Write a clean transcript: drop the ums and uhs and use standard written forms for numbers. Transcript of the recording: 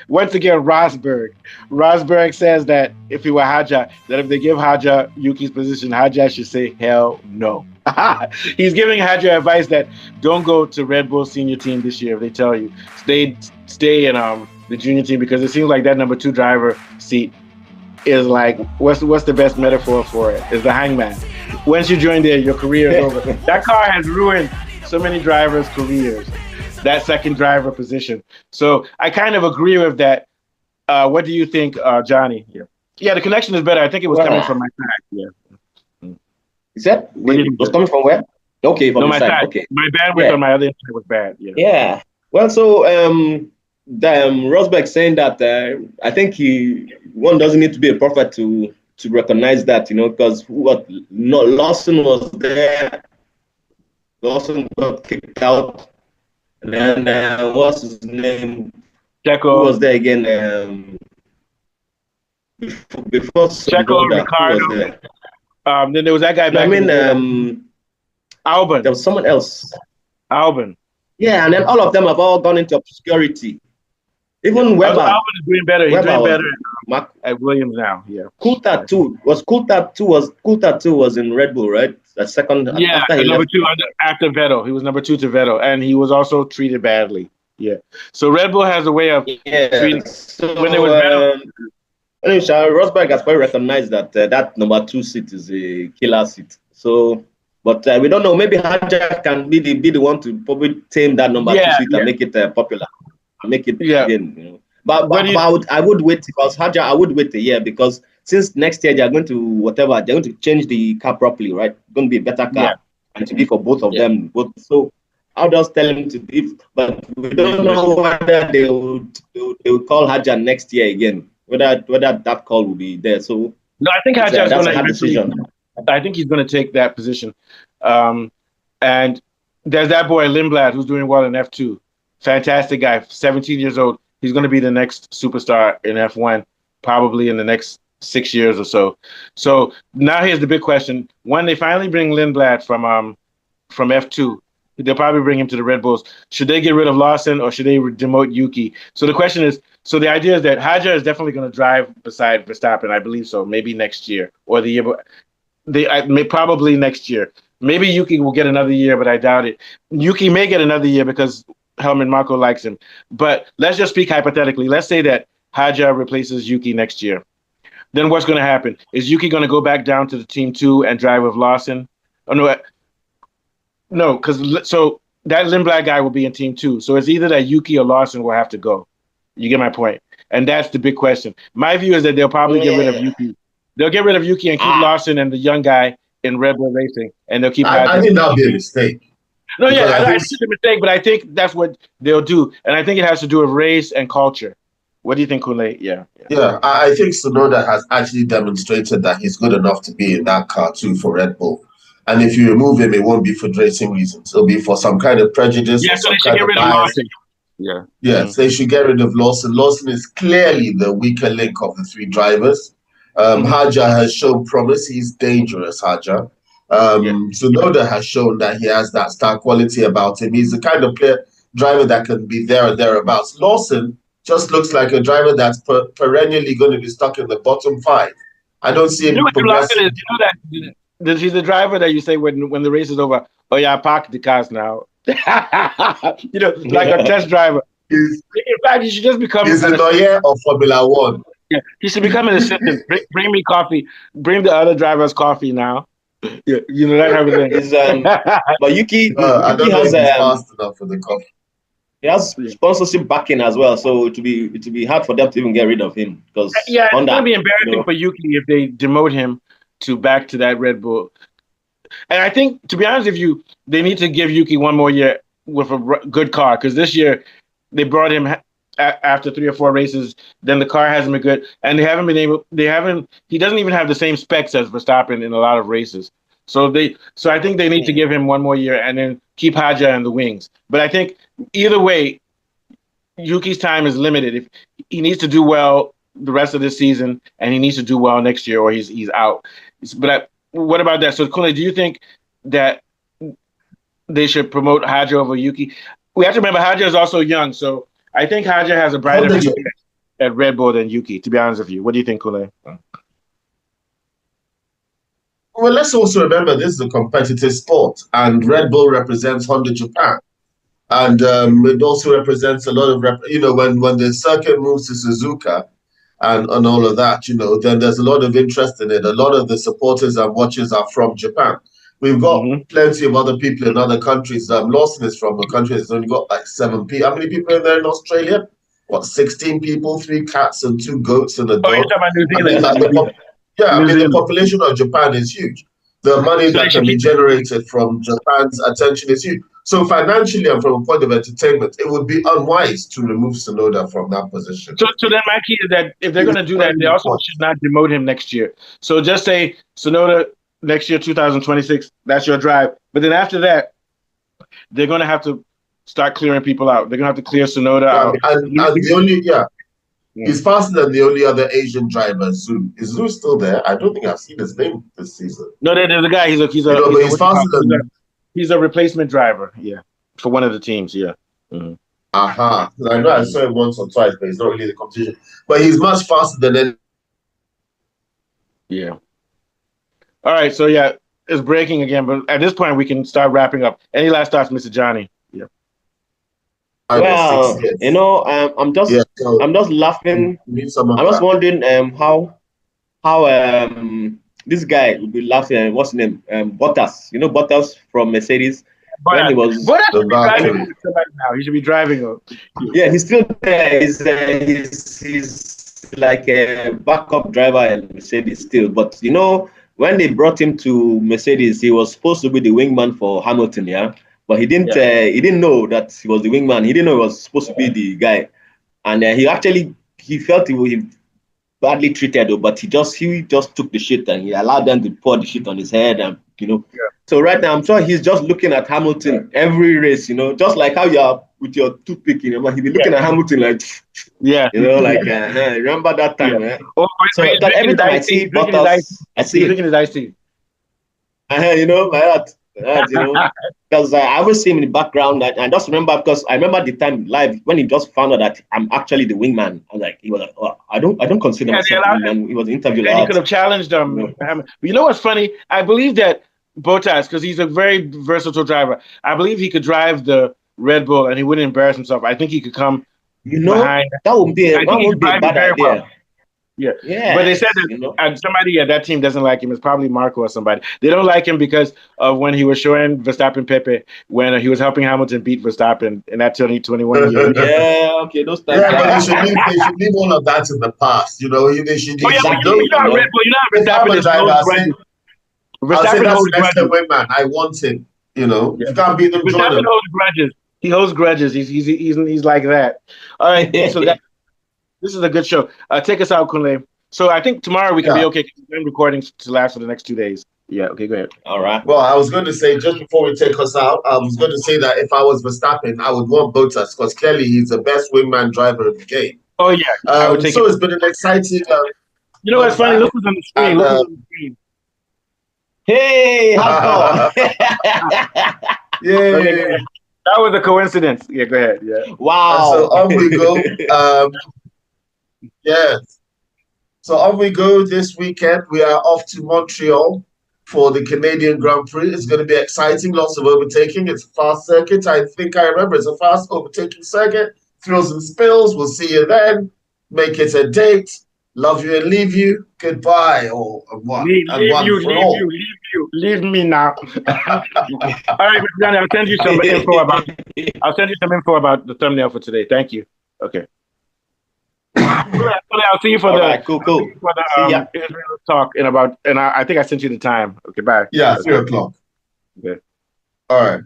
Once again, Rosberg. Rosberg says that if he were Haja, that if they give Haja Yuki's position, Haja should say hell no. He's giving Haja advice that don't go to Red Bull senior team this year if they tell you. Stay in the junior team because it seems like that number 2 driver seat is like what's the best metaphor for it? Is the hangman. Once you join there, your career is over. That car has ruined so many drivers' careers. That second driver position. So I kind of agree with that. What do you think, Johnny? Yeah, the connection is better. I think it was coming from my side. Yeah. Is that it was coming from where? Okay, from my side. Okay. My bandwidth on my other side was bad. Yeah. Yeah. Well, so Rosberg saying that I think one doesn't need to be a prophet to recognize that, because Lawson was there. Lawson got kicked out, and then what's his name? Checo. Who was there again? Before Checo, Ricardo. Then there was that guy back. Albon. There was someone else. Albon. Yeah, and then all of them have all gone into obscurity. Even Webber. Albon is doing better. He's doing better at Williams now. Yeah. Coulthard was in Red Bull, right? The second. Yeah, number 2 after Vettel. He was number 2 to Vettel, and he was also treated badly. Yeah. So Red Bull has a way of treating. So, when there was Vettel. Rosberg has probably recognized that that number 2 seat is a killer seat. So, but we don't know. Maybe Haja can be the one to probably tame that number 2 seat and make it popular. Make it again, But I would wait because Haja, I would wait a year because since next year they're going to change the car properly, right? It's going to be a better car and to be for both of them. So I'll just tell him to give, but we don't know whether they will call Haja next year again. Whether that call will be there. So no, I think Haja is going to have a decision. I think he's going to take that position. And there's that boy Linblad who's doing well in F2. Fantastic guy, 17 years old. He's going to be the next superstar in F1, probably in the next 6 years or so. So now here's the big question. When they finally bring Linblad from F2, they'll probably bring him to the Red Bulls. Should they get rid of Lawson or should they demote Yuki? So the question is, so the idea is that Haja is definitely going to drive beside Verstappen, I believe so, maybe next year or the year, probably next year. Maybe Yuki will get another year, but I doubt it. Yuki may get another year because Helmut Marko likes him. But let's just speak hypothetically. Let's say that Haja replaces Yuki next year. Then what's going to happen? Is Yuki going to go back down to the Team 2 and drive with Lawson? Oh, no, because so that Linblad guy will be in Team 2. So it's either that Yuki or Lawson will have to go. You get my point? And that's the big question. My view is that they'll probably get rid of Yuki. They'll get rid of Yuki and keep Lawson and the young guy in Red Bull Racing. And they'll keep I think that'll be a mistake. No, yeah, I think it's a mistake, but I think that's what they'll do. And I think it has to do with race and culture. What do you think, Kunle? Yeah, I think Tsunoda has actually demonstrated that he's good enough to be in that car too for Red Bull. And if you remove him, it won't be for racing reasons. It'll be for some kind of prejudice. Yeah, so they should get rid of Lawson. Yeah. Yes, they should get rid of Lawson. Lawson is clearly the weaker link of the 3 drivers. Haja has shown promise. He's dangerous, Haja. Tsunoda has shown that he has that star quality about him. He's the kind of driver that can be there or thereabouts. Lawson just looks like a driver that's perennially going to be stuck in the bottom 5. I don't see him progressing. That he's the driver that you say when the race is over, oh yeah, park the cars now. Like a test driver. In fact, he should just become. He's a lawyer of Formula 1. Yeah, he should become an assistant. Bring me coffee. Bring the other drivers coffee now. Yeah, that type of thing. But Yuki I don't know if he's fast enough for the coffee. He has sponsorship backing as well, so it would be hard for them to even get rid of him. Because it's going to be embarrassing for Yuki if they demote him back to that Red Bull. And I think, to be honest with you, they need to give Yuki one more year with a good car because this year they brought him after 3 or 4 races. Then the car hasn't been good, and they haven't been able. He doesn't even have the same specs as Verstappen in a lot of races. So I think they need to give him one more year and then keep Haja in the wings. But I think either way, Yuki's time is limited. If he needs to do well the rest of this season, and he needs to do well next year, or he's out. But what about that? So, Kunle, do you think that they should promote Haja over Yuki? We have to remember Haja is also young, so I think Haja has a brighter future. at Red Bull than Yuki, to be honest with you. What do you think, Kule? Well, let's also remember this is a competitive sport, and Red Bull represents Honda Japan. And it also represents a lot of, when the circuit moves to Suzuka and all of that, then there's a lot of interest in it. A lot of the supporters and watchers are from Japan. We've got plenty of other people in other countries. Lawson is from a country that's only got like 7 people. How many people are there in Australia? What, 16 people, 3 cats and 2 goats and a dog? Oh, you're talking about New Zealand. The population of Japan is huge. The money that can be generated from Japan's attention is huge. So financially and from a point of entertainment, it would be unwise to remove Tsunoda from that position. So then my key is that if they're going to do that, they also should not demote him next year. So just say Tsunoda next year, 2026, that's your drive. But then after that, they're going to have to start clearing people out. They're going to have to clear Tsunoda out. And the only, he's faster than the only other Asian driver, Zhu. Is Zhu still there? I don't think I've seen his name this season. No, there's a guy. He's a replacement driver, for one of the teams, Mm-hmm. I know I saw him once or twice, but he's not really the competition. But he's much faster than any. Yeah. All right, so it's breaking again, but at this point we can start wrapping up. Any last thoughts, Mr. Johnny? Yeah. Well, I'm just laughing. I'm just wondering how this guy will be laughing. What's his name? Bottas. Bottas from Mercedes. When he was driving now. He should be driving. Yeah, he's still there. He's like a backup driver at Mercedes still. But when they brought him to Mercedes, he was supposed to be the wingman for Hamilton. Yeah. But he didn't. He didn't know that he was the wingman. He didn't know he was supposed to be the guy, and he felt he was badly treated. Though, but he just took the shit and he allowed them to pour the shit on his head, and So right now, I'm sure he's just looking at Hamilton every race. Just like how you are with your toothpick. He'll be looking at Hamilton like, remember that time? Yeah. So that every time I see Bottas, I see drinking his iced tea. Like that. Because I always see him in the background. I just remember because I remember the time live when he just found out that I'm actually the wingman. He was like, oh, I don't consider myself the wingman. He was interviewed. He could have challenged him. You know what's funny? I believe that Bottas, because he's a very versatile driver, I believe he could drive the Red Bull and he wouldn't embarrass himself. I think he could come behind. That would be a bad idea. Well. Yeah, but they said that somebody at that team doesn't like him. It's probably Marco or somebody. They don't like him because of when he was showing Verstappen Pepe when he was helping Hamilton beat Verstappen in that 2021 year. Those times. But they should leave all of that in the past. They should. You're not Red Bull. You're not Verstappen. Verstappen holds grudges. Wingman. I want him. You can't beat them. Verstappen holds grudges. He holds grudges. He's like that. All right, so this is a good show. Take us out, Kunle. So I think tomorrow we can be okay. We've been recording to last for the next 2 days. Yeah, okay, go ahead. All right. Well, I was going to say, just before we take us out, I was going to say that if I was Verstappen, I would want Bottas because clearly he's the best wingman driver in the game. Oh, yeah. It's been an exciting... you know what's funny? Look who's on the screen. Hey, how's yeah. That was a coincidence. Yeah, go ahead. Yeah. Wow. So on we go. So on we go this weekend. We are off to Montreal for the Canadian Grand Prix. It's going to be exciting. Lots of overtaking. It's a fast circuit. I think I remember it's a fast overtaking circuit. Thrills and spills. We'll see you then. Make it a date. Love you and leave you. Goodbye. Leave me now. All right, Mr. Johnny, I'll send you some info about the thumbnail for today. Thank you. Okay. I'll see you for cool. For the Israel talk in about, and I think I sent you the time. Okay, bye. Yeah, 3 o'clock. Okay. All right.